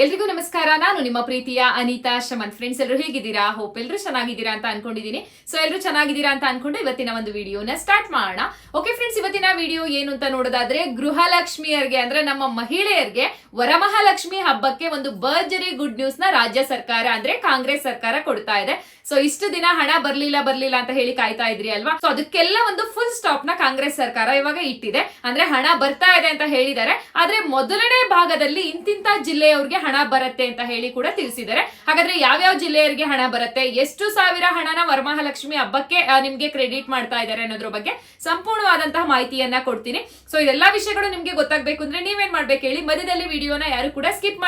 ಎಲ್ರಿಗೂ ನಮಸ್ಕಾರ. ನಾನು ನಿಮ್ಮ ಪ್ರೀತಿಯ ಅನಿತಾ ಶಮನ್. ಫ್ರೆಂಡ್ಸ್, ಎಲ್ಲರೂ ಹೇಗಿದ್ದೀರಾ? ಹೋಪ್ ಎಲ್ಲರೂ ಚೆನ್ನಾಗಿದ್ದೀರಾ ಅಂತ ಅನ್ಕೊಂಡಿದೀನಿ. ಸೊ ಎಲ್ಲರೂ ಚೆನ್ನಾಗಿದ್ದೀರಾ ಅಂತ ಅನ್ಕೊಂಡು ಇವತ್ತಿನ ಒಂದು ವಿಡಿಯೋನ ಸ್ಟಾರ್ಟ್ ಮಾಡೋಣ. ಓಕೆ ಫ್ರೆಂಡ್ಸ್, ಇವತ್ತಿನ ವಿಡಿಯೋ ಏನು ಅಂತ ನೋಡೋದಾದ್ರೆ, ಗೃಹಲಕ್ಷ್ಮಿಯರಿಗೆ ಅಂದ್ರೆ ನಮ್ಮ ಮಹಿಳೆಯರಿಗೆ ವರಮಹಾಲಕ್ಷ್ಮಿ ಹಬ್ಬಕ್ಕೆ ಒಂದು ಭರ್ಜರಿ ಗುಡ್ ನ್ಯೂಸ್ ನ ರಾಜ್ಯ ಸರ್ಕಾರ ಅಂದ್ರೆ ಕಾಂಗ್ರೆಸ್ ಸರ್ಕಾರ ಕೊಡ್ತಾ ಇದೆ. ಸೊ ಇಷ್ಟು ದಿನ ಹಣ ಬರ್ಲಿಲ್ಲ ಅಂತ ಹೇಳಿ ಕಾಯ್ತಾ ಇದ್ರಿ ಅಲ್ವಾ? ಸೊ ಅದಕ್ಕೆಲ್ಲ ಒಂದು ಫುಲ್ ಸ್ಟಾಪ್ ನ ಕಾಂಗ್ರೆಸ್ ಸರ್ಕಾರ ಇವಾಗ ಇಟ್ಟಿದೆ. ಅಂದ್ರೆ ಹಣ ಬರ್ತಾ ಇದೆ ಅಂತ ಹೇಳಿದ್ದಾರೆ. ಆದ್ರೆ ಮೊದಲನೇ ಭಾಗದಲ್ಲಿ ಇಂತಿಂತ ಜಿಲ್ಲೆಯವ್ರಿಗೆ ಹಣ ಬರುತ್ತೆ ಅಂತ ಹೇಳಿ ಕೂಡ ತಿಳಿಸಿದ್ದಾರೆ. ಹಾಗಾದ್ರೆ ಯಾವ್ಯಾವ ಜಿಲ್ಲೆಯವರಿಗೆ ಹಣ ಬರುತ್ತೆ, ಎಷ್ಟು ಸಾವಿರ ಹಣನ ವರಮಹಾಲಕ್ಷ್ಮಿ ಹಬ್ಬಕ್ಕೆ ನಿಮ್ಗೆ ಕ್ರೆಡಿಟ್ ಮಾಡ್ತಾ ಇದ್ದಾರೆ ಅನ್ನೋದ್ರ ಬಗ್ಗೆ ಸಂಪೂರ್ಣವಾದಂತಹ ಮಾಹಿತಿಯನ್ನ ಕೊಡ್ತೀನಿ. ಸೊ ಇದೆಲ್ಲಾ ವಿಷಯಗಳು ನಿಮ್ಗೆ ಗೊತ್ತಾಗ್ಬೇಕು ಅಂದ್ರೆ ನೀವೇನ್ ಮಾಡ್ಬೇಕು ಹೇಳಿ, ಮಧ್ಯದಲ್ಲಿ ವಿಡಿಯೋನ ಯಾರು ಕೂಡ ಸ್ಕಿಪ್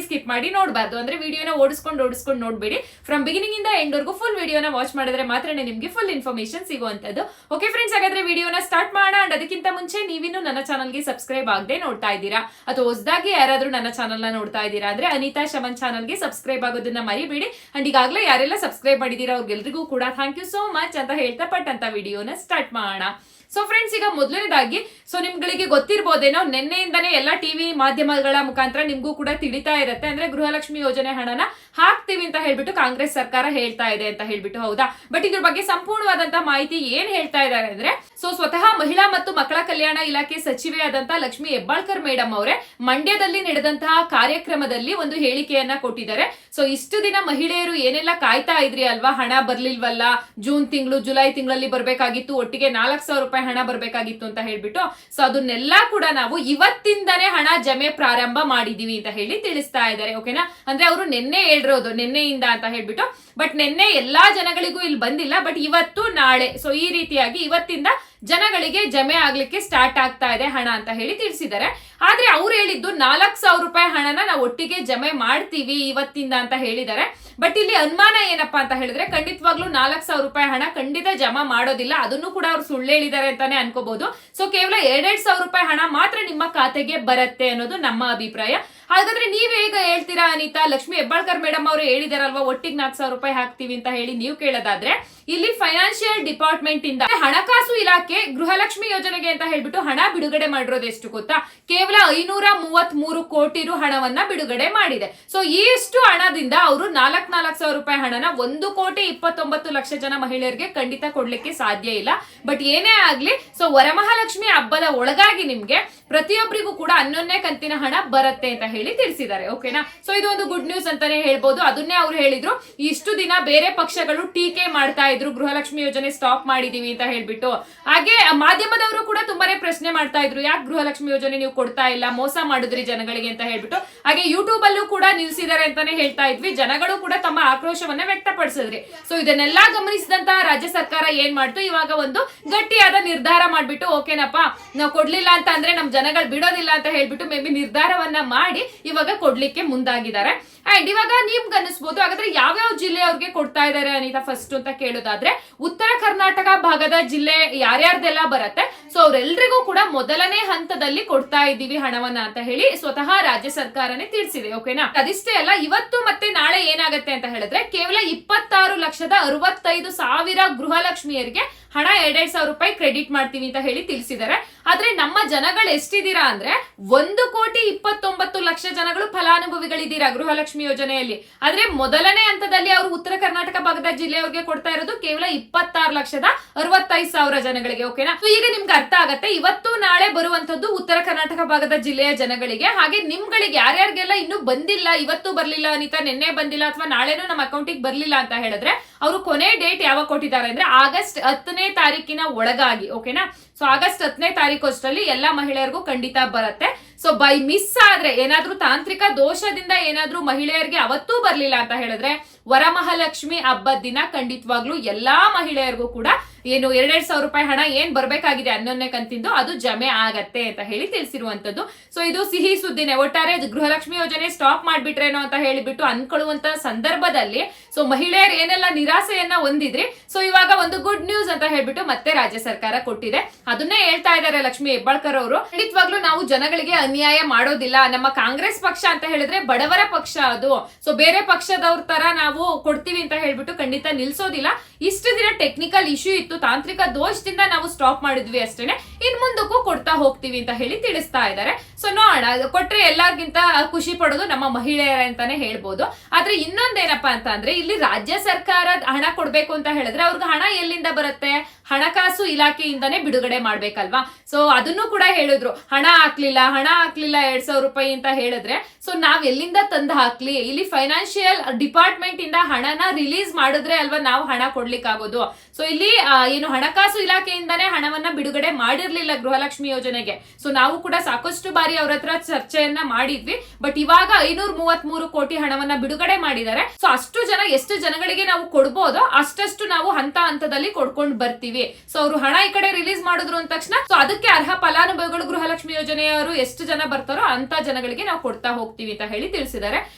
ಮಾಡಿ ನೋಡಬಾರ್ದು. ಅಂದ್ರೆ ವಿಡಿಯೋನ ಓಡಿಸ್ಕೊಂಡು ನೋಡ್ಬೇಡಿ. ಫ್ರಮ್ ಬಿಗಿನಿಂಗ್ ಇಂದ ಎಂಡ್ ವರ್ಗೂ ಫುಲ್ ವಿಡಿಯೋನ ವಾಚ್ ಮಾಡಿದ್ರೆ ಮಾತ್ರ ನಿಮ್ಗೆ ಫುಲ್ ಇನ್ಫಾರ್ಮೇಶನ್ ಸಿಗುವಂತದ್ದು. ಓಕೆ ಫ್ರೆಂಡ್ಸ್, ಹಾಗಾದ್ರೆ ವಿಡಿಯೋನ ಸ್ಟಾರ್ಟ್ ಮಾಡೋಣ. ಅಂಡ್ ಅದಕ್ಕಿಂತ ಮುಂಚೆ ನೀವಿನ್ನು ನನ್ನ ಚಾನಲ್ಗೆ ಸಬ್ಸ್ಕ್ರೈಬ್ ಆಗದೆ ನೋಡ್ತಾ ಇದ್ದೀರಾ ಅಥವಾ ಹೊಸದಾಗಿ ಯಾರಾದ್ರೂ ನನ್ನ ಚಾನಲ್ ನ ನೋಡ್ತಾ ಇದ್ದೀರಾ ಅಂದ್ರೆ ಅನಿತಾ ಶಮನ್ ಚಾನಲ್ಗೆ ಸಬ್ಸ್ಕ್ರೈಬ್ ಆಗೋದನ್ನ ಮರಿಬೇಡಿ. ಅಂಡ್ ಈಗಾಗಲೇ ಯಾರೆಲ್ಲ ಸಬ್ಸ್ಕ್ರೈಬ್ ಮಾಡಿದೀರಾ ಅವ್ರಿಗೆಲ್ರಿಗೂ ಕೂಡ ಥ್ಯಾಂಕ್ ಯು ಸೋ ಮಚ್ ಅಂತ ಹೇಳ್ತಾ ಪಟ್ಟಂತ ವಿಡಿಯೋನ ಸ್ಟಾರ್ಟ್ ಮಾಡೋಣ. ಸೊ ಫ್ರೆಂಡ್ಸ್, ಈಗ ಮೊದಲನೇದಾಗಿ ಸೊ ನಿಮ್ಗಳಿಗೆ ಗೊತ್ತಿರ್ಬೋದೇನೋ, ನಿನ್ನೆಯಿಂದನೇ ಎಲ್ಲ ಟಿವಿ ಮಾಧ್ಯಮಗಳ ಮುಖಾಂತರ ನಿಮ್ಗೂ ಕೂಡ ತಿಳಿತಾ ಇರುತ್ತೆ. ಅಂದ್ರೆ ಗೃಹಲಕ್ಷ್ಮಿ ಯೋಜನೆ ಹಣನ ಹಾಕ್ತಿವಿ ಅಂತ ಹೇಳ್ಬಿಟ್ಟು ಕಾಂಗ್ರೆಸ್ ಸರ್ಕಾರ ಹೇಳ್ತಾ ಇದೆ ಅಂತ ಹೇಳ್ಬಿಟ್ಟು, ಹೌದಾ? ಬಟ್ ಇದ್ರ ಬಗ್ಗೆ ಸಂಪೂರ್ಣವಾದಂತಹ ಮಾಹಿತಿ ಏನ್ ಹೇಳ್ತಾ ಇದ್ದಾರೆ ಅಂದ್ರೆ, ಸೊ ಸ್ವತಃ ಮಹಿಳಾ ಮತ್ತು ಮಕ್ಕಳ ಕಲ್ಯಾಣ ಇಲಾಖೆ ಸಚಿವೆಯಾದಂತಹ ಲಕ್ಷ್ಮಿ ಹೆಬ್ಬಾಳ್ಕರ್ ಮೇಡಮ್ ಅವರೇ ಮಂಡ್ಯದಲ್ಲಿ ನಡೆದಂತಹ ಕಾರ್ಯಕ್ರಮದಲ್ಲಿ ಒಂದು ಹೇಳಿಕೆಯನ್ನ ಕೊಟ್ಟಿದ್ದಾರೆ. ಸೊ ಇಷ್ಟು ದಿನ ಮಹಿಳೆಯರು ಏನೆಲ್ಲ ಕಾಯ್ತಾ ಇದ್ರಿ ಅಲ್ವಾ, ಹಣ ಬರ್ಲಿಲ್ವಲ್ಲ, ಜೂನ್ ತಿಂಗಳು ಜುಲೈ ತಿಂಗಳಲ್ಲಿ ಬರ್ಬೇಕಾಗಿತ್ತು, ಒಟ್ಟಿಗೆ 4,000 ರೂಪಾಯಿ ಹಣ ಬರ್ಬೇಕಾಗಿತ್ತು ಅಂತ ಹೇಳ್ಬಿಟ್ಟು, ಸೊ ಅದನ್ನೆಲ್ಲ ಕೂಡ ನಾವು ಇವತ್ತಿಂದನೇ ಹಣ ಜಮೆ ಪ್ರಾರಂಭ ಮಾಡಿದೀವಿ ಅಂತ ಹೇಳಿ ತಿಳಿಸ್ತಾ ಇದ್ದಾರೆ. ಓಕೆನಾ? ಅಂದ್ರೆ ಅವರು ನಿನ್ನೆ ಹೇಳಿರೋದು, ನಿನ್ನೆಯಿಂದ ಅಂತ ಹೇಳ್ಬಿಟ್ಟು. ಬಟ್ ನಿನ್ನೆ ಎಲ್ಲಾ ಜನಗಳಿಗೂ ಇಲ್ಲಿ ಬಂದಿಲ್ಲ, ಬಟ್ ಇವತ್ತು ನಾಳೆ ಸೊ ಈ ರೀತಿಯಾಗಿ ಇವತ್ತಿಂದ ಜನಗಳಿಗೆ ಜಮೆ ಆಗ್ಲಿಕ್ಕೆ ಸ್ಟಾರ್ಟ್ ಆಗ್ತಾ ಇದೆ ಹಣ ಅಂತ ಹೇಳಿ ತಿಳಿಸಿದ್ದಾರೆ. ಆದ್ರೆ ಅವ್ರು ಹೇಳಿದ್ದು 4,000 ರೂಪಾಯಿ ಹಣನ ನಾವು ಒಟ್ಟಿಗೆ ಜಮೆ ಮಾಡ್ತೀವಿ ಇವತ್ತಿಂದ ಅಂತ ಹೇಳಿದ್ದಾರೆ. ಬಟ್ ಇಲ್ಲಿ ಅನುಮಾನ ಏನಪ್ಪಾ ಅಂತ ಹೇಳಿದ್ರೆ, ಖಂಡಿತವಾಗ್ಲೂ 4,000 ರೂಪಾಯಿ ಹಣ ಖಂಡಿತ ಜಮಾ ಮಾಡೋದಿಲ್ಲ. ಅದನ್ನು ಕೂಡ ಅವ್ರು ಸುಳ್ಳು ಹೇಳಿದ್ದಾರೆ ಅಂತಾನೆ ಅನ್ಕೋಬಹುದು. ಸೊ ಕೇವಲ 2,000 ರೂಪಾಯಿ ಹಣ ಮಾತ್ರ ನಿಮ್ಮ ಖಾತೆಗೆ ಬರುತ್ತೆ ಅನ್ನೋದು ನಮ್ಮ ಅಭಿಪ್ರಾಯ. ಹಾಗಾದ್ರೆ ನೀವ್ ಹೇಗ ಹೇಳ್ತೀರಾ ಅನಿತಾ? ಲಕ್ಷ್ಮಿ ಹೆಬ್ಬಾಳ್ಕರ್ ಮೇಡಮ್ ಅವರು ಹೇಳಿದಾರಲ್ವಾ ಒಟ್ಟಿಗೆ 4,000 ರೂಪಾಯಿ ಹಾಕ್ತೀವಿ ಅಂತ ಹೇಳಿ ನೀವು ಕೇಳೋದಾದ್ರೆ, ಇಲ್ಲಿ ಫೈನಾನ್ಷಿಯಲ್ ಡಿಪಾರ್ಟ್ಮೆಂಟ್ ಇಂದ ಹಣಕಾಸು ಇಲಾಖೆ ಗೃಹಲಕ್ಷ್ಮಿ ಯೋಜನೆಗೆ ಅಂತ ಹೇಳ್ಬಿಟ್ಟು ಹಣ ಬಿಡುಗಡೆ ಮಾಡಿರೋದು ಎಷ್ಟು ಗೊತ್ತಾ? ಕೇವಲ 533 ಕೋಟಿ ಹಣವನ್ನ ಬಿಡುಗಡೆ ಮಾಡಿದೆ. ಸೊ ಇಷ್ಟು ಹಣದಿಂದ ಅವರು 4,000 ರೂಪಾಯಿ ಹಣನ 1,29,00,000 ಜನ ಮಹಿಳೆಯರಿಗೆ ಖಂಡಿತ ಕೊಡ್ಲಿಕ್ಕೆ ಸಾಧ್ಯ ಇಲ್ಲ. ಬಟ್ ಏನೇ ಆಗ್ಲಿ, ಸೊ ವರಮಹಾಲಕ್ಷ್ಮಿ ಹಬ್ಬದ ಒಳಗಾಗಿ ನಿಮ್ಗೆ ಪ್ರತಿಯೊಬ್ಬರಿಗೂ ಕೂಡ 11ನೇ ಕಂತಿನ ಹಣ ಬರುತ್ತೆ ಅಂತ ಹೇಳಿ ತಿಳಿಸಿದ್ದಾರೆ. ಓಕೆನಾ? ಸೊ ಇದು ಒಂದು ಗುಡ್ ನ್ಯೂಸ್ ಅಂತಾನೆ ಹೇಳ್ಬೋದು. ಅದನ್ನೇ ಅವ್ರು ಹೇಳಿದ್ರು. ಇಷ್ಟು ದಿನ ಬೇರೆ ಪಕ್ಷಗಳು ಟೀಕೆ ಮಾಡ್ತಾ ಇದ್ರು, ಗೃಹಲಕ್ಷ್ಮಿ ಯೋಜನೆ ಸ್ಟಾಪ್ ಮಾಡಿದೀವಿ ಅಂತ ಹೇಳ್ಬಿಟ್ಟು. ಹಾಗೆ ಮಾಧ್ಯಮದವರು ಕೂಡ ತುಂಬಾನೇ ಪ್ರಶ್ನೆ ಮಾಡ್ತಾ ಇದ್ರು, ಯಾಕೆ ಗೃಹಲಕ್ಷ್ಮಿ ಯೋಜನೆ ನೀವು ಕೊಡ್ತಾ ಇಲ್ಲ, ಮೋಸ ಮಾಡಿದ್ರಿ ಜನಗಳಿಗೆ ಅಂತ ಹೇಳ್ಬಿಟ್ಟು. ಹಾಗೆ ಯೂಟ್ಯೂಬ್ ಅಲ್ಲೂ ಕೂಡ ನಿಲ್ಸಿದ್ದಾರೆ ಅಂತಾನೆ ಹೇಳ್ತಾ ಇದ್ವಿ. ಜನಗಳು ಕೂಡ ತಮ್ಮ ಆಕ್ರೋಶವನ್ನ ವ್ಯಕ್ತಪಡಿಸಿದ್ರಿ. ಸೊ ಇದನ್ನೆಲ್ಲಾ ಗಮನಿಸಿದಂತಹ ರಾಜ್ಯ ಸರ್ಕಾರ ಏನ್ ಮಾಡ್ತು, ಇವಾಗ ಒಂದು ಗಟ್ಟಿಯಾದ ನಿರ್ಧಾರ ಮಾಡ್ಬಿಟ್ಟು, ಓಕೆನಪ್ಪ ನಾವು ಕೊಡ್ಲಿಲ್ಲ ಅಂತ ಅಂದ್ರೆ ನಮ್ ಜನಗಳು ಬಿಡೋದಿಲ್ಲ ಅಂತ ಹೇಳ್ಬಿಟ್ಟು ಮೇ ಬಿ ನಿರ್ಧಾರವನ್ನ ಮಾಡಿ ಇವಾಗ ಕೊಡ್ಲಿಕ್ಕೆ ಮುಂದಾಗಿದ್ದಾರೆ. ಅಂಡ್ ಇವಾಗ ನಿಮ್ಗೆ ಅನಿಸ್ಬೋದು, ಹಾಗಾದ್ರೆ ಯಾವ್ಯಾವ ಜಿಲ್ಲೆಯವ್ರಿಗೆ ಕೊಡ್ತಾ ಇದ್ದಾರೆ ಅನಿತಾ ಫಸ್ಟ್ ಅಂತ ಕೇಳೋದಾದ್ರೆ, ಉತ್ತರ ಕರ್ನಾಟಕ ಭಾಗದ ಜಿಲ್ಲೆ ಯಾರ್ಯಾರ್ದೆಲ್ಲ ಬರುತ್ತೆ ಸೊ ಅವ್ರೆಲ್ರಿಗೂ ಕೂಡ ಮೊದಲನೇ ಹಂತದಲ್ಲಿ ಕೊಡ್ತಾ ಇದ್ದೀವಿ ಹಣವನ್ನ ಅಂತ ಹೇಳಿ ಸ್ವತಃ ರಾಜ್ಯ ಸರ್ಕಾರನೇ ತಿಳಿಸಿದೆ. ಓಕೆನಾ? ಅದಿಷ್ಟೇ ಅಲ್ಲ, ಇವತ್ತು ಮತ್ತೆ ನಾಳೆ ಏನಾಗುತ್ತೆ ಅಂತ ಹೇಳಿದ್ರೆ, ಕೇವಲ 26,65,000 ಗೃಹಲಕ್ಷ್ಮಿಯರಿಗೆ ಹಣ 2,000 ರೂಪಾಯಿ ಕ್ರೆಡಿಟ್ ಮಾಡ್ತೀವಿ ಅಂತ ಹೇಳಿ ತಿಳಿಸಿದ್ದಾರೆ. ಆದ್ರೆ ನಮ್ಮ ಜನಗಳು ಎಷ್ಟಿದ್ದೀರಾ ಅಂದ್ರೆ 1,29,00,000 ಜನಗಳು ಫಲಾನುಭವಿಗಳಿದ್ದೀರಾ ಗೃಹಲಕ್ಷ್ಮಿ ಯೋಜನೆಯಲ್ಲಿ. ಆದ್ರೆ ಮೊದಲನೇ ಹಂತದಲ್ಲಿ ಅವರು ಉತ್ತರ ಕರ್ನಾಟಕ ಭಾಗದ ಜಿಲ್ಲೆಯವರಿಗೆ ಕೊಡ್ತಾ ಇರೋದು ಕೇವಲ 26,65,000 ಜನಗಳಿಗೆ. ಓಕೆನಾ? ಸೊ ಈಗ ನಿಮ್ಗೆ ಅರ್ಥ ಆಗತ್ತೆ, ಇವತ್ತು ನಾಳೆ ಬರುವಂತದ್ದು ಉತ್ತರ ಕರ್ನಾಟಕ ಭಾಗದ ಜಿಲ್ಲೆಯ ಜನಗಳಿಗೆ. ಹಾಗೆ ನಿಮ್ಗಳಿಗೆ ಯಾರ್ಯಾರಿಗೆಲ್ಲ ಇನ್ನು ಬಂದಿಲ್ಲ, ಇವತ್ತು ಬರ್ಲಿಲ್ಲ ಅನಿತಾ, ನಿನ್ನೆ ಬಂದಿಲ್ಲ ಅಥವಾ ನಾಳೆನೂ ನಮ್ಮ ಅಕೌಂಟಿಗೆ ಬರ್ಲಿಲ್ಲ ಅಂತ ಹೇಳಿದ್ರೆ, ಅವರು ಕೊನೆ ಡೇಟ್ ಯಾವಾಗ ಕೊಟ್ಟಿದ್ದಾರೆ ಅಂದ್ರೆ ಆಗಸ್ಟ್ 10ನೇ ತಾರೀಕಿನ ಒಳಗಾಗಿ. ಓಕೆನಾ? ಸೊ ಆಗಸ್ಟ್ 10ನೇ ತಾರೀಕು ಅಷ್ಟರಲ್ಲಿ ಎಲ್ಲಾ ಮಹಿಳೆಯರಿಗೂ ಖಂಡಿತ ಬರುತ್ತೆ. ಸೊ ಬೈ ಮಿಸ್ ಆದ್ರೆ, ಏನಾದ್ರೂ ತಾಂತ್ರಿಕ ದೋಷದಿಂದ ಏನಾದ್ರೂ ಮಹಿಳೆಯರಿಗೆ ಅವತ್ತೂ ಬರ್ಲಿಲ್ಲ ಅಂತ ಹೇಳಿದ್ರೆ, ವರಮಹಾಲಕ್ಷ್ಮಿ ಹಬ್ಬದ ದಿನ ಖಂಡಿತವಾಗ್ಲೂ ಎಲ್ಲಾ ಮಹಿಳೆಯರಿಗೂ ಕೂಡ ಏನು 2,000 ರೂಪಾಯಿ ಹಣ ಏನ್ ಬರ್ಬೇಕಾಗಿದೆ 11ನೇ ಕಂತಿಂದು ಅದು ಜಮೆ ಆಗತ್ತೆ ಅಂತ ಹೇಳಿ ತಿಳಿಸಿರುವಂತದ್ದು. ಸೊ ಇದು ಸಿಹಿ ಸುದ್ದಿನೇ. ಒಟ್ಟಾರೆ ಗೃಹಲಕ್ಷ್ಮಿ ಯೋಜನೆ ಸ್ಟಾಪ್ ಮಾಡ್ಬಿಟ್ರೇನೋ ಅಂತ ಹೇಳಿಬಿಟ್ಟು ಅನ್ಕೊಳ್ಳುವಂತ ಸಂದರ್ಭದಲ್ಲಿ ಸೊ ಮಹಿಳೆಯರು ಏನೆಲ್ಲ ನಿರಾಸೆಯನ್ನ ಹೊಂದಿದ್ರಿ, ಸೊ ಇವಾಗ ಒಂದು ಗುಡ್ ನ್ಯೂಸ್ ಅಂತ ಹೇಳ್ಬಿಟ್ಟು ಮತ್ತೆ ರಾಜ್ಯ ಸರ್ಕಾರ ಕೊಟ್ಟಿದೆ. ಅದನ್ನೇ ಹೇಳ್ತಾ ಇದ್ದಾರೆ ಲಕ್ಷ್ಮಿ ಹೆಬ್ಬಾಳ್ಕರ್ ಅವರು. ಖಂಡಿತವಾಗ್ಲೂ ನಾವು ಜನಗಳಿಗೆ ಅನ್ಯಾಯ ಮಾಡೋದಿಲ್ಲ. ನಮ್ಮ ಕಾಂಗ್ರೆಸ್ ಪಕ್ಷ ಅಂತ ಹೇಳಿದ್ರೆ ಬಡವರ ಪಕ್ಷ ಅದು. ಸೊ ಬೇರೆ ಪಕ್ಷದವ್ರ ತರ ನಾವು ಕೊಡ್ತೀವಿ ಅಂತ ಹೇಳ್ಬಿಟ್ಟು ಖಂಡಿತ ನಿಲ್ಸೋದಿಲ್ಲ. ಇಷ್ಟು ದಿನ ಟೆಕ್ನಿಕಲ್ ಇಶ್ಯೂ ಇತ್ತು, ತಾಂತ್ರಿಕ ದೋಷದಿಂದ ನಾವು ಸ್ಟಾಪ್ ಮಾಡಿದ್ವಿ ಅಷ್ಟೇನೆ. ಇನ್ ಮುಂದಕ್ಕೂ ಕೊಡ್ತಾ ಹೋಗ್ತೀವಿ ಅಂತ ಹೇಳಿ ತಿಳಿಸ್ತಾ ಇದ್ದಾರೆ. ಸೊ ನೋಡೋಣ, ಕೊಟ್ರೆ ಎಲ್ಲರಿಗಿಂತ ಖುಷಿ ಪಡೋದು ನಮ್ಮ ಮಹಿಳೆಯರ ಅಂತಾನೆ ಹೇಳ್ಬೋದು. ಆದ್ರೆ ಇನ್ನೊಂದೇನಪ್ಪಾ ಅಂತ ಅಂದ್ರೆ ಇಲ್ಲಿ ರಾಜ್ಯ ಸರ್ಕಾರ ಹಣ ಕೊಡ್ಬೇಕು ಅಂತ ಹೇಳಿದ್ರೆ ಅವ್ರಿಗೆ ಹಣ ಎಲ್ಲಿಂದ ಬರುತ್ತೆ? ಹಣಕಾಸು ಇಲಾಖೆಯಿಂದಾನೇ ಬಿಡುಗಡೆ ಮಾಡ್ಬೇಕಲ್ವಾ. ಸೊ ಅದನ್ನು ಕೂಡ ಹೇಳಿದ್ರು, ಹಣ ಹಾಕ್ಲಿಲ್ಲ 2,000 ರೂಪಾಯಿ ಅಂತ ಹೇಳಿದ್ರೆ ಸೊ ನಾವ್ ಎಲ್ಲಿಂದ ತಂದು ಹಾಕ್ಲಿ? ಇಲ್ಲಿ ಫೈನಾನ್ಷಿಯಲ್ ಡಿಪಾರ್ಟ್ಮೆಂಟ್ ಇಂದ ಹಣನ ರಿಲೀಸ್ ಮಾಡಿದ್ರೆ ಅಲ್ವಾ ನಾವು ಹಣ ಕೊಡ್ಲಿಕ್ಕಾಗೋದು. ಸೊ ಇಲ್ಲಿ ಏನು ಹಣಕಾಸು ಇಲಾಖೆಯಿಂದಾನೇ ಹಣವನ್ನ ಬಿಡುಗಡೆ ಮಾಡಿರ್ಲಿಲ್ಲ ಗೃಹಲಕ್ಷ್ಮಿ ಯೋಜನೆಗೆ. ಸೊ ನಾವು ಕೂಡ ಸಾಕಷ್ಟು ಬಾರಿ ಅವ್ರ ಹತ್ರ ಚರ್ಚೆಯನ್ನ ಮಾಡಿದ್ವಿ. ಬಟ್ ಇವಾಗ 533 ಕೋಟಿ ಹಣವನ್ನ ಬಿಡುಗಡೆ ಮಾಡಿದ್ದಾರೆ. ಸೊ ಅಷ್ಟು ಜನ ಎಷ್ಟು ಜನಗಳಿಗೆ ನಾವು ಕೊಡ್ಬೋದೋ ಅಷ್ಟಷ್ಟು ನಾವು ಹಂತ ಹಂತದಲ್ಲಿ ಕೊಡ್ಕೊಂಡು ಬರ್ತೀವಿ. ಸೊ ಅವರು ಹಣ ಈ ಕಡೆ ರಿಲೀಸ್ ಮಾಡಿದ್ರು ಅಂದ ತಕ್ಷಣ ಸೊ ಅದಕ್ಕೆ ಅರ್ಹ ಫಲಾನುಭವಿಗಳು ಗೃಹಲಕ್ಷ್ಮಿ ಯೋಜನೆಯವರು ಎಷ್ಟು ಜನ ಬರ್ತಾರೋ ಅಂತ ಜನಗಳಿಗೆ ನಾವು ಕೊಡ್ತಾ ಹೋಗ್ತೀವಿ ಅಂತ ಹೇಳಿ ತಿಳಿಸಿದ್ದಾರೆ.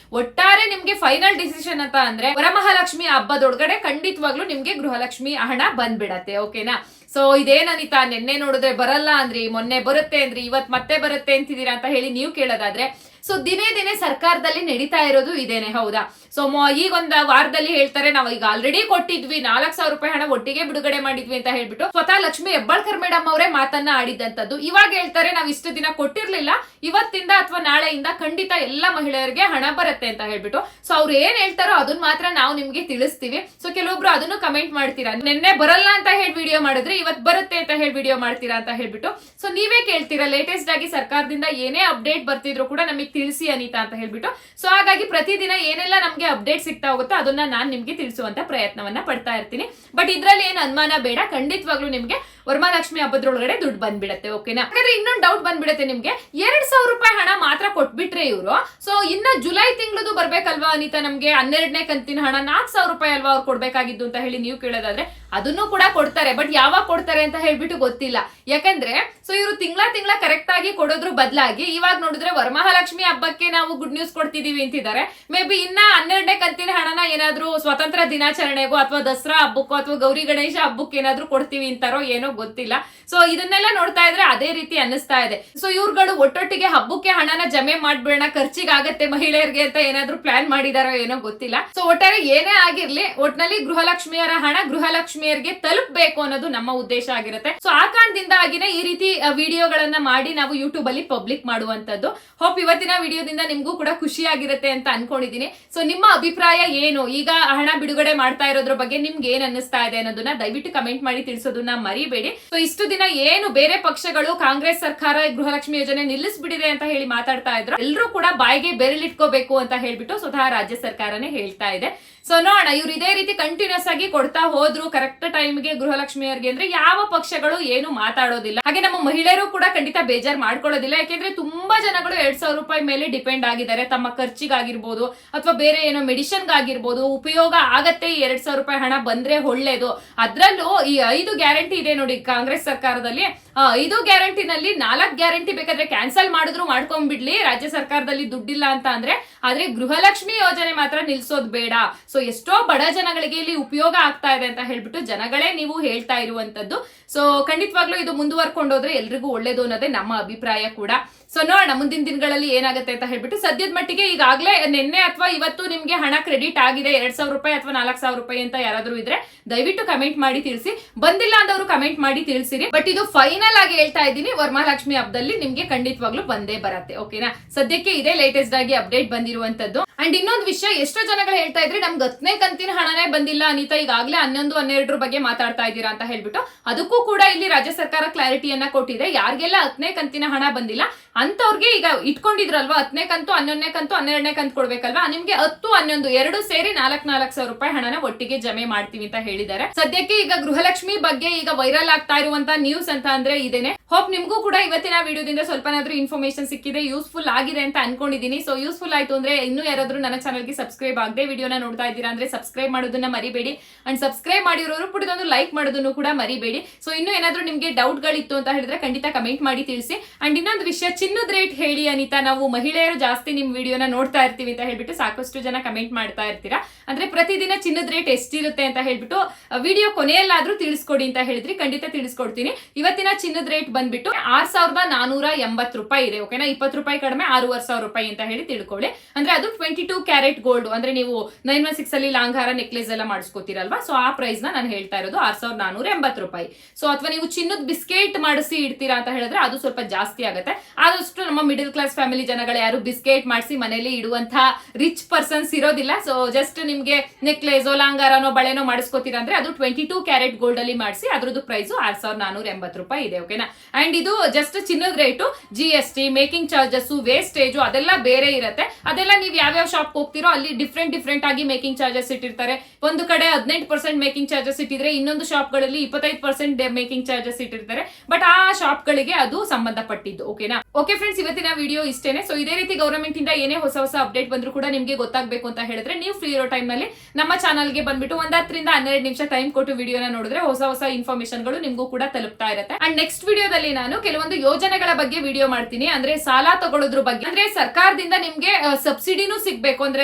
ಒಟ್ಟಾರೆ ನಿಮ್ಗೆ ಫೈನಲ್ ಡಿಸಿಷನ್ ಅಂತ ಅಂದ್ರೆ ವರಮಹಾಲಕ್ಷ್ಮಿ ಹಬ್ಬದೊಳಗಡೆ ಖಂಡಿತವಾಗ್ಲೂ ನಿಮ್ಗೆ ಗೃಹಲಕ್ಷ್ಮಿ ಹಣ ಬಂದ್ಬಿಡತ್ತೆ. ಓಕೆನಾ? ಸೊ ಇದೇನ್ ಅನಿತಾ, ನಿನ್ನೆ ನೋಡಿದ್ರೆ ಬರಲ್ಲ ಅಂದ್ರಿ, ಮೊನ್ನೆ ಬರುತ್ತೆ ಅಂದ್ರಿ, ಇವತ್ ಮತ್ತೆ ಬರುತ್ತೆ ಅಂತಿದ್ದೀರಾ ಅಂತ ಹೇಳಿ ನೀವು ಕೇಳೋದಾದ್ರೆ ಸೊ ದಿನೇ ದಿನೇ ಸರ್ಕಾರದಲ್ಲಿ ನಡೀತಾ ಇರೋದು ಇದೇನೆ, ಹೌದಾ? ಸೊ ಈಗ ಒಂದ್ ವಾರದಲ್ಲಿ ಹೇಳ್ತಾರೆ ನಾವು ಈಗ ಆಲ್ರೆಡಿ ಕೊಟ್ಟಿದ್ವಿ 4,000 ರೂಪಾಯಿ ಹಣ ಒಟ್ಟಿಗೆ ಬಿಡುಗಡೆ ಮಾಡಿದ್ವಿ ಅಂತ ಹೇಳ್ಬಿಟ್ಟು ಸ್ವತಃ ಲಕ್ಷ್ಮಿ ಹೆಬ್ಬಾಳ್ಕರ್ ಮೇಡಮ್ ಅವರೇ ಮಾತನ್ನ ಆಡಿದಂತದ್ದು. ಇವಾಗ ಹೇಳ್ತಾರೆ ನಾವು ಇಷ್ಟು ದಿನ ಕೊಟ್ಟಿರ್ಲಿಲ್ಲ, ಇವತ್ತಿಂದ ಅಥವಾ ನಾಳೆಯಿಂದ ಖಂಡಿತ ಎಲ್ಲಾ ಮಹಿಳೆಯರಿಗೆ ಹಣ ಬರುತ್ತೆ ಅಂತ ಹೇಳ್ಬಿಟ್ಟು. ಸೊ ಅವ್ರು ಏನ್ ಹೇಳ್ತಾರೋ ಅದನ್ನ ಮಾತ್ರ ನಾವು ನಿಮ್ಗೆ ತಿಳಿಸ್ತೀವಿ. ಸೊ ಕೆಲವೊಬ್ರು ಅದನ್ನು ಕಮೆಂಟ್ ಮಾಡ್ತೀರಾ, ನಿನ್ನೆ ಬರಲ್ಲ ಅಂತ ಹೇಳಿ ವಿಡಿಯೋ ಮಾಡಿದ್ರೆ ಇವತ್ ಬರುತ್ತೆ ಅಂತ ಹೇಳಿ ವಿಡಿಯೋ ಮಾಡ್ತೀರಾ ಅಂತ ಹೇಳ್ಬಿಟ್ಟು. ಸೊ ನೀವೇ ಕೇಳ್ತೀರಾ ಲೇಟೆಸ್ಟ್ ಆಗಿ ಸರ್ಕಾರದಿಂದ ಏನೇ ಅಪ್ಡೇಟ್ ಬರ್ತಿದ್ರು ಕೂಡ ನಮಗೆ ತಿಳಿಸಿ ಅನಿತಾ ಅಂತ ಹೇಳ್ಬಿಟ್ಟು. ಸೊ ಹಾಗಾಗಿ ಪ್ರತಿದಿನ ಏನೆಲ್ಲ ನಮ್ಗೆ ಅಪ್ಡೇಟ್ ಸಿಗ್ತಾ ಹೋಗುತ್ತೋ ಅದನ್ನ ನಾನ್ ನಿಮ್ಗೆ ತಿಳಿಸುವಂತ ಪ್ರಯತ್ನವನ್ನ ಪಡ್ತಾ ಇರ್ತೀನಿ. ಬಟ್ ಇದ್ರಲ್ಲಿ ಏನ್ ಅನುಮಾನ ಬೇಡ, ಖಂಡಿತವಾಗ್ಲೂ ನಿಮ್ಗೆ ವರಮಹಾಲಕ್ಷ್ಮಿ ಹಬ್ಬದ್ರೊಳಗಡೆ ದುಡ್ಡು ಬಂದ್ಬಿಡತ್ತೆ. ಓಕೆನಾ? ಹಾಗಾದ್ರೆ ಇನ್ನೊಂದು ಡೌಟ್ ಬಂದ್ಬಿಡತ್ತೆ ನಿಮ್ಗೆ, 2,000 ರೂಪಾಯಿ ಹಣ ಮಾತ್ರ ಕೊಟ್ಬಿಟ್ರೆ ಇವರು ಸೊ ಇನ್ನ ಜುಲೈ ತಿಂಗಳದು ಬರ್ಬೇಕಲ್ವಾ ಅನಿತಾ? ನಮ್ಗೆ 12ನೇ ಕಂತಿನ ಹಣ 4,000 ರೂಪಾಯಿ ಅಲ್ವಾ ಅವ್ರು ಕೊಡ್ಬೇಕಾಗಿದ್ದು ಅಂತ ಹೇಳಿ ನೀವು ಕೇಳೋದಾದ್ರೆ ಅದನ್ನು ಕೂಡ ಕೊಡ್ತಾರೆ. ಬಟ್ ಯಾವಾಗ ಕೊಡ್ತಾರೆ ಅಂತ ಹೇಳ್ಬಿಟ್ಟು ಗೊತ್ತಿಲ್ಲ. ಯಾಕಂದ್ರೆ ಸೊ ಇವರು ತಿಂಗಳ ಕರೆಕ್ಟ್ ಆಗಿ ಕೊಡೋದ್ರ ಬದಲಾಗಿ ಇವಾಗ ನೋಡಿದ್ರೆ ವರಮಹಾಲಕ್ಷ್ಮಿ ಹಬ್ಬಕ್ಕೆ ನಾವು ಗುಡ್ ನ್ಯೂಸ್ ಕೊಡ್ತಿದೀವಿ ಅಂತಿದ್ದಾರೆ. ಮೇ ಬಿ ಇನ್ನ 12ನೇ ಕಂತಿನ ಹಣನ ಏನಾದ್ರೂ ಸ್ವಾತಂತ್ರ್ಯ ದಿನಾಚರಣೆಗೋ ಅಥವಾ ದಸರಾ ಹಬ್ಬಕ್ಕೋ ಅಥವಾ ಗೌರಿ ಗಣೇಶ ಹಬ್ಬಕ್ಕೆ ಏನಾದ್ರೂ ಕೊಡ್ತೀವಿ ಅಂತಾರೋ ಏನೋ ಗೊತ್ತಿಲ್ಲ. ಸೊ ಇದನ್ನೆಲ್ಲ ನೋಡ್ತಾ ಇದ್ರೆ ಅದೇ ರೀತಿ ಅನ್ನಿಸ್ತಾ ಇದೆ. ಸೊ ಇವ್ರುಗಳು ಒಟ್ಟೊಟ್ಟಿಗೆ ಹಬ್ಬಕ್ಕೆ ಹಣನ ಜಮೆ ಮಾಡ್ಬಿಡೋಣ, ಖರ್ಚಿಗಾಗತ್ತೆ ಮಹಿಳೆಯರಿಗೆ ಅಂತ ಏನಾದ್ರೂ ಪ್ಲಾನ್ ಮಾಡಿದಾರೋ ಏನೋ ಗೊತ್ತಿಲ್ಲ. ಸೊ ಒಟ್ಟಾರೆ ಏನೇ ಆಗಿರ್ಲಿ, ಒಟ್ನಲ್ಲಿ ಗೃಹಲಕ್ಷ್ಮಿಯರ ಹಣ ಗೃಹಲಕ್ಷ್ಮಿಯರಿಗೆ ತಲುಪಬೇಕು ಅನ್ನೋದು ನಮ್ಮ ಉದ್ದೇಶ ಆಗಿರುತ್ತೆ. ಸೊ ಆ ಕಾರಣದಿಂದಾಗಿನೇ ಈ ರೀತಿ ವಿಡಿಯೋಗಳನ್ನ ಮಾಡಿ ನಾವು ಯೂಟ್ಯೂಬ್ ಅಲ್ಲಿ ಪಬ್ಲಿಕ್ ಮಾಡುವಂತದ್ದು. ಹೋಪ್ ಇವತ್ತಿನ ವಿಡಿಯೋದಿಂದ ನಿಮ್ಗೂ ಕೂಡ ಖುಷಿ ಆಗಿರುತ್ತೆ ಅಂತ ಅನ್ಕೊಂಡಿದೀನಿ. ಸೊ ನಿಮ್ಮ ಅಭಿಪ್ರಾಯ ಏನು? ಈಗ ಹಣ ಬಿಡುಗಡೆ ಮಾಡ್ತಾ ಇರೋದ್ರ ಬಗ್ಗೆ ನಿಮ್ಗೆ ಏನ್ ಅನ್ನಿಸ್ತಾ ಇದೆ ಅನ್ನೋದನ್ನ ದಯವಿಟ್ಟು ಕಮೆಂಟ್ ಮಾಡಿ ತಿಳಿಸೋದನ್ನ ಮರಿಬೇಡಿ. ಸೊ ಇಷ್ಟು ದಿನ ಏನು ಬೇರೆ ಪಕ್ಷಗಳು ಕಾಂಗ್ರೆಸ್ ಸರ್ಕಾರ ಗೃಹಲಕ್ಷ್ಮಿ ಯೋಜನೆ ನಿಲ್ಲಿಸ್ಬಿಡಿದೆ ಅಂತ ಹೇಳಿ ಮಾತಾಡ್ತಾ ಇದ್ರು, ಎಲ್ಲರೂ ಕೂಡ ಬಾಯಿಗೆ ಬೆರಳಿಟ್ಕೋಬೇಕು ಅಂತ ಹೇಳ್ಬಿಟ್ಟು ಸ್ವತಃ ರಾಜ್ಯ ಸರ್ಕಾರನೇ ಹೇಳ್ತಾ ಇದೆ. ಸೊ ನೋಡೋಣ, ಇವ್ರು ಇದೇ ರೀತಿ ಕಂಟಿನ್ಯೂಸ್ ಆಗಿ ಕೊಡ್ತಾ ಹೋದ್ರು ಕರೆಕ್ಟ್ ಟೈಮ್ಗೆ ಗೃಹಲಕ್ಷ್ಮಿಯರಿಗೆ ಅಂದ್ರೆ ಯಾವ ಪಕ್ಷಗಳು ಏನು ಮಾತಾಡೋದಿಲ್ಲ. ಹಾಗೆ ನಮ್ಮ ಮಹಿಳೆಯರು ಕೂಡ ಖಂಡಿತ ಬೇಜಾರ್ ಮಾಡ್ಕೊಳ್ಳೋದಿಲ್ಲ. ಯಾಕೆಂದ್ರೆ ತುಂಬಾ ಜನಗಳು 2,000 ರೂಪಾಯಿ ಮೇಲೆ ಡಿಪೆಂಡ್ ಆಗಿದ್ದಾರೆ. ತಮ್ಮ ಖರ್ಚಿಗಾಗಿರ್ಬೋದು ಅಥವಾ ಬೇರೆ ಏನೋ ಮೆಡಿಸಿನ್ ಆಗಿರ್ಬೋದು ಉಪಯೋಗ ಆಗತ್ತೆ. 2,000 ರೂಪಾಯಿ ಹಣ ಬಂದ್ರೆ ಒಳ್ಳೇದು. ಅದ್ರಲ್ಲೂ ಈ 5 ಗ್ಯಾರಂಟಿ ಇದೆ ನೋಡಿ ಕಾಂಗ್ರೆಸ್ ಸರ್ಕಾರದಲ್ಲಿ. 5 ಗ್ಯಾರಂಟಿನಲ್ಲಿ 4 ಗ್ಯಾರಂಟಿ ಬೇಕಾದ್ರೆ ಕ್ಯಾನ್ಸಲ್ ಮಾಡಿದ್ರು ಮಾಡ್ಕೊಂಡ್ಬಿಡ್ಲಿ ರಾಜ್ಯ ಸರ್ಕಾರದಲ್ಲಿ ದುಡ್ಡಿಲ್ಲ ಅಂತ ಅಂದ್ರೆ, ಆದ್ರೆ ಗೃಹಲಕ್ಷ್ಮಿ ಯೋಜನೆ ಮಾತ್ರ ನಿಲ್ಸೋದ್ ಬೇಡ. ಸೊ ಎಷ್ಟೋ ಬಡ ಜನಗಳಿಗೆ ಇಲ್ಲಿ ಉಪಯೋಗ ಆಗ್ತಾ ಇದೆ ಅಂತ ಹೇಳ್ಬಿಟ್ಟು ಜನಗಳೇ ನೀವು ಹೇಳ್ತಾ ಇರುವಂತದ್ದು. ಸೊ ಖಂಡಿತವಾಗ್ಲೂ ಇದು ಮುಂದುವರ್ಕೊಂಡೋದ್ರೆ ಎಲ್ರಿಗೂ ಒಳ್ಳೇದು ಅನ್ನೋದೇ ನಮ್ಮ ಅಭಿಪ್ರಾಯ ಕೂಡ. ಸೊ ನೋಡೋಣ ಮುಂದಿನ ದಿನಗಳಲ್ಲಿ ಏನಾಗುತ್ತೆ ಅಂತ ಹೇಳ್ಬಿಟ್ಟು. ಸದ್ಯದ ಮಟ್ಟಿಗೆ ಈಗಾಗಲೇ ನಿನ್ನೆ ಅಥವಾ ಇವತ್ತು ನಿಮ್ಗೆ ಹಣ ಕ್ರೆಡಿಟ್ ಆಗಿದೆ 2,000 ರೂಪಾಯಿ ಅಥವಾ 4,000 ರೂಪಾಯಿ ಅಂತ ಯಾರಾದ್ರೂ ಇದ್ರೆ ದಯವಿಟ್ಟು ಕಮೆಂಟ್ ಮಾಡಿ ತಿಳಿಸಿ. ಬಂದಿಲ್ಲ ಅಂದವರು ಕಮೆಂಟ್ ಮಾಡಿ ತಿಳಿಸಿರಿ. ಬಟ್ ಇದು ಫೈನಲ್ ಆಗಿ ಹೇಳ್ತಾ ಇದ್ದೀನಿ, ವರಮಹಾಲಕ್ಷ್ಮಿ ಹಬ್ಬದಲ್ಲಿ ನಿಮ್ಗೆ ಖಂಡಿತವಾಗ್ಲೂ ಬಂದೇ ಬರುತ್ತೆ. ಓಕೆನಾ? ಸದ್ಯಕ್ಕೆ ಇದೇ ಲೇಟೆಸ್ಟ್ ಆಗಿ ಅಪ್ಡೇಟ್ ಬಂದಿರುವಂತದ್ದು. ಅಂಡ್ ಇನ್ನೊಂದು ವಿಷಯ, ಎಷ್ಟೋ ಜನಗಳು ಹೇಳ್ತಾ ಇದ್ರೆ ನಮ್ಗೆ 10ನೇ ಕಂತಿನ ಹಣನೇ ಬಂದಿಲ್ಲ ಅನಿತಾ, ಈಗಾಗಲೇ 11, 12 ಬಗ್ಗೆ ಮಾತಾಡ್ತಾ ಇದ್ದೀರಾ ಅಂತ ಹೇಳ್ಬಿಟ್ಟು. ಅದಕ್ಕೂ ಕೂಡ ಇಲ್ಲಿ ರಾಜ್ಯ ಸರ್ಕಾರ ಕ್ಲಾರಿಟಿಯನ್ನ ಕೊಟ್ಟಿದೆ. ಯಾರಿಗೆಲ್ಲ 10ನೇ ಕಂತಿನ ಹಣ ಬಂದಿಲ್ಲ ಅಂತವ್ರಿಗೆ ಈಗ ಇಟ್ಕೊಂಡಿದ್ರಲ್ವಾ 10ನೇ ಕಂತು 11ನೇ ಕಂತು 12ನೇ ಕಂತು ಕೊಡ್ಬೇಕಲ್ವಾ, ನಿಮ್ಗೆ 10, 11 ಎರಡು ಸೇರಿ 4,000 ರೂಪಾಯಿ ಹಣನ ಒಟ್ಟಿಗೆ ಜಮೆ ಮಾಡ್ತೀವಿ ಅಂತ ಹೇಳಿದ್ದಾರೆ. ಸದ್ಯಕ್ಕೆ ಈಗ ಗೃಹಲಕ್ಷ್ಮಿ ಬಗ್ಗೆ ಈಗ ವೈರಲ್ ವೈರಲ್ ಆಗ್ತಾ ಇರುವಂತ ನ್ಯೂಸ್ ಅಂತ ಅಂದ್ರೆ ಇದೇನೆ. ಹೋಪ್ ನಿಮ್ಗೂ ಕೂಡ ಇವತ್ತಿನ ವಿಡಿಯೋದಿಂದ ಸ್ವಲ್ಪನಾದ್ರೂ ಇನ್ಫಾರ್ಮೇಶನ್ ಸಿಕ್ಕಿದೆ, ಯೂಸ್ಫುಲ್ ಆಗಿದೆ ಅಂತ ಅನ್ಕೊಂಡಿದೀನಿ. ಸೊ ಯೂಸ್ಫುಲ್ ಆಯ್ತು ಅಂದ್ರೆ ಇನ್ನೂ ಯಾರಾದ್ರೂ ನನ್ನ ಚಾನಲ್ಗೆ ಸಬ್ಸ್ಕ್ರೈಬ್ ಆಗದೆ ವಿಡಿಯೋನ ನೋಡ್ತಾ ಇದ್ದೀರಾ ಅಂದ್ರೆ ಸಬ್ಸ್ಕ್ರೈಬ್ ಮಾಡೋದನ್ನ ಮರಿಬೇಡಿ. ಅಂಡ್ ಸಬ್ಸ್ಕ್ರೈಬ್ ಮಾಡಿರೋರು ಪುಟ್ಟದೊಂದು ಲೈಕ್ ಮಾಡೋದನ್ನು ಕೂಡ ಮರಿಬೇಡಿ. ಸೊ ಇನ್ನೂ ಏನಾದ್ರೂ ನಿಮ್ಗೆ ಡೌಟ್ ಗಳಿತ್ತು ಅಂತ ಹೇಳಿದ್ರೆ ಖಂಡಿತ ಕಮೆಂಟ್ ಮಾಡಿ ತಿಳಿಸಿ. ಅಂಡ್ ಇನ್ನೊಂದು ವಿಷಯ, ಚಿನ್ನದ ರೇಟ್ ಹೇಳಿ ಅನಿತಾ, ನಾವು ಮಹಿಳೆಯರು ಜಾಸ್ತಿ ನಿಮ್ ವಿಡಿಯೋನ ನೋಡ್ತಾ ಇರ್ತೀವಿ ಅಂತ ಹೇಳ್ಬಿಟ್ಟು ಸಾಕಷ್ಟು ಜನ ಕಮೆಂಟ್ ಮಾಡ್ತಾ ಇರ್ತೀರಾ. ಅಂದ್ರೆ ಪ್ರತಿದಿನ ಚಿನ್ನದ ರೇಟ್ ಎಷ್ಟಿರುತ್ತೆ ಅಂತ ಹೇಳ್ಬಿಟ್ಟು ವಿಡಿಯೋ ಕೊನೆಯಲ್ಲಾದ್ರೂ ತಿಳಿಸ್ಕೊಡಿ ಅಂತ ಹೇಳಿದ್ರಿ. ಖಂಡಿತ ತಿಳಿಸ್ಕೊಡ್ತೀನಿ. ಇವತ್ತಿನ ಚಿನ್ನದ ರೇಟ್ ಬಂದ್ಬಿಟ್ಟು 6480 ರೂಪಾಯಿ ಇದೆ. ಓಕೆನಾ, 20 ರೂಪಾಯಿ ಕಡಿಮೆ 6000 ರೂಪಾಯಿ ಅಂತ ಹೇಳಿ ತಿಳ್ಕೊಳ್ಳಿ. ಅಂದ್ರೆ ಅದು 22 ಕ್ಯಾರೆಟ್ ಗೋಲ್ಡ್. ಅಂದ್ರೆ ನೀವು 916 ಅಲ್ಲಿ ಲಾಂಗಾರ ನೆಕ್ಲೆಸ್ ಎಲ್ಲ ಮಾಡಿಸ್ಕೋತೀರಲ್ವಾ, ಸೊ ಆ ಪ್ರೈಸ್ ನ ನಾನು ಹೇಳ್ತಾ ಇರೋದು 6480 ರೂಪಾಯಿ. ಸೊ ಅಥವಾ ನೀವು ಚಿನ್ನದ ಬಿಸ್ಕೆಟ್ ಮಾಡಿಸಿ ಇಡ್ತೀರಾ ಅಂತ ಹೇಳಿದ್ರೆ ಅದು ಸ್ವಲ್ಪ ಜಾಸ್ತಿ ಆಗುತ್ತೆ. ಆದಷ್ಟು ನಮ್ಮ ಮಿಡಲ್ ಕ್ಲಾಸ್ ಫ್ಯಾಮಿಲಿ ಜನಗಳು ಯಾರು ಬಿಸ್ಕೆಟ್ ಮಾಡಿಸಿ ಮನೇಲಿ ಇಡುವಂತ ರಿಚ್ ಪರ್ಸನ್ಸ್ ಇರೋದಿಲ್ಲ. ಸೊ ಜಸ್ಟ್ ನಿಮ್ಗೆ ನೆಕ್ಲೆಸ್ ಲಾಂಗಾರನೋ ಬಳೆನೋ ಮಾಡಿಸ್ಕೋತೀರಾ ಅಂದ್ರೆ ಅದು 22 ಕ್ಯಾರೆಟ್ ಗೋಲ್ಡ್ ಅಲ್ಲಿ ಮಾಡಿಸಿ ಅದ್ರದ್ದು ಪ್ರೈಸ್ 6480 ರೂಪಾಯಿ ಇದೆ. ಓಕೆನಾ, ಅಂಡ್ ಇದು ಜಸ್ಟ್ ಚಿನ್ನದ rate. GST, making charges, wastage ಅದೆಲ್ಲ ಬೇರೆ ಇರುತ್ತೆ. ಅದೆಲ್ಲ ನೀವು ಯಾವ್ಯಾವ ಶಾಪ್ ಹೋಗ್ತಿರೋ ಅಲ್ಲಿ ಡಿಫ್ರೆಂಟ್ ಆಗಿ ಮೇಕಿಂಗ್ ಚಾರ್ಜಸ್ ಇಟ್ಟಿರ್ತಾರೆ. ಒಂದು ಕಡೆ 18% ಮೇಕಿಂಗ್ ಚಾರ್ಜಸ್ ಇಟ್ಟಿದ್ರೆ ಇನ್ನೊಂದು ಶಾಪ್ ಗಳಲ್ಲಿ 25% ಮೇಕಿಂಗ್ ಚಾರ್ಜಸ್ ಇಟ್ಟಿರ್ತಾರೆ. ಬಟ್ ಆ ಶಾಪ್ ಗಳಿಗೆ ಅದು ಸಂಬಂಧಪಟ್ಟಿದ್ದು. ಓಕೆನಾ. ಓಕೆ ಫ್ರೆಂಡ್ಸ್, ಇವತ್ತಿನ ವಿಡಿಯೋ ಇಷ್ಟೇನೆ. ಸೊ ಇದೇ ರೀತಿ ಗವರ್ಮೆಂಟ್ ಇಂದ ಏನೇ ಹೊಸ ಅಪ್ಡೇಟ್ ಬಂದ್ರು ಕೂಡ ನಿಮ್ಗೆ ಗೊತ್ತಾಗಬೇಕು ಅಂತ ಹೇಳಿದ್ರೆ ನೀವು ಫ್ರೀ ಇರೋ ಟೈಮ್ ನಲ್ಲಿ ನಮ್ಮ ಚಾನಲ್ಗೆ ಬಂದ್ಬಿಟ್ಟು 10 ರಿಂದ 12 ನಿಮಿಷ ಟೈಮ್ ಕೊಟ್ಟು ವಿಡಿಯೋನ ನೋಡಿದ್ರೆ ಹೊಸ ಇನ್ಫಾರ್ಮೇಶನ್ ಗಳು ನಿಮ್ಗೂ ಕೂಡ ತಲುಪ್ತಾ ಇರುತ್ತೆ. ಅಂಡ್ ನೆಕ್ಸ್ಟ್ ವಿಡಿಯೋದಲ್ಲಿ ನಾನು ಕೆಲವೊಂದು ಯೋಜನೆಗಳ ಬಗ್ಗೆ ವಿಡಿಯೋ ಮಾಡ್ತೀನಿ. ಅಂದ್ರೆ ಸಾಲ ತಗೊಳ್ಳೋದ್ರ ಬಗ್ಗೆ, ಅಂದ್ರೆ ಸರ್ಕಾರದಿಂದ ನಿಮ್ಗೆ ಸಬ್ಸಿಡಿನೂ ಸಿಗ್ಬೇಕು, ಅಂದ್ರೆ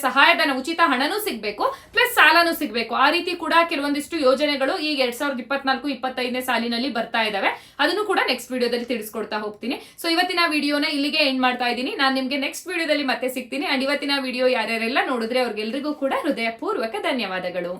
ಸಹಾಯಧನ ಉಚಿತ ಹಣನೂ ಸಿಗ್ಬೇಕು, ಪ್ಲಸ್ ಸಾಲನೂ ಸಿಗ್ಬೇಕು. ಆ ರೀತಿ ಕೂಡ ಕೆಲವೊಂದಿಷ್ಟು ಯೋಜನೆಗಳು ಈಗ 2024-25ನೇ ಸಾಲಿನಲ್ಲಿ ಬರ್ತಾ ಇದಾವೆ. ಅದನ್ನು ಕೂಡ ನೆಕ್ಸ್ಟ್ ವಿಡಿಯೋದಲ್ಲಿ ತಿಳಿಸ್ಕೊಡ್ತಾ ಹೋಗ್ತೀನಿ. ಸೊ ಇವತ್ತಿನ ವಿಡಿಯೋನ ಇಲ್ಲಿಗೆ ಎಂಡ್ ಮಾಡ್ತಾ ಇದ್ದೀನಿ. ನಾನು ನಿಮ್ಗೆ ನೆಕ್ಸ್ಟ್ ವಿಡಿಯೋದಲ್ಲಿ ಮತ್ತೆ ಸಿಗ್ತೀನಿ. ಅಂಡ್ ಇವತ್ತಿನ ವಿಡಿಯೋ ಯಾರ್ಯಾರೆಲ್ಲ ನೋಡಿದ್ರೆ ಅವ್ರಿಗೆಲ್ರಿಗೂ ಕೂಡ ಹೃದಯಪೂರ್ವಕ ಧನ್ಯವಾದಗಳು.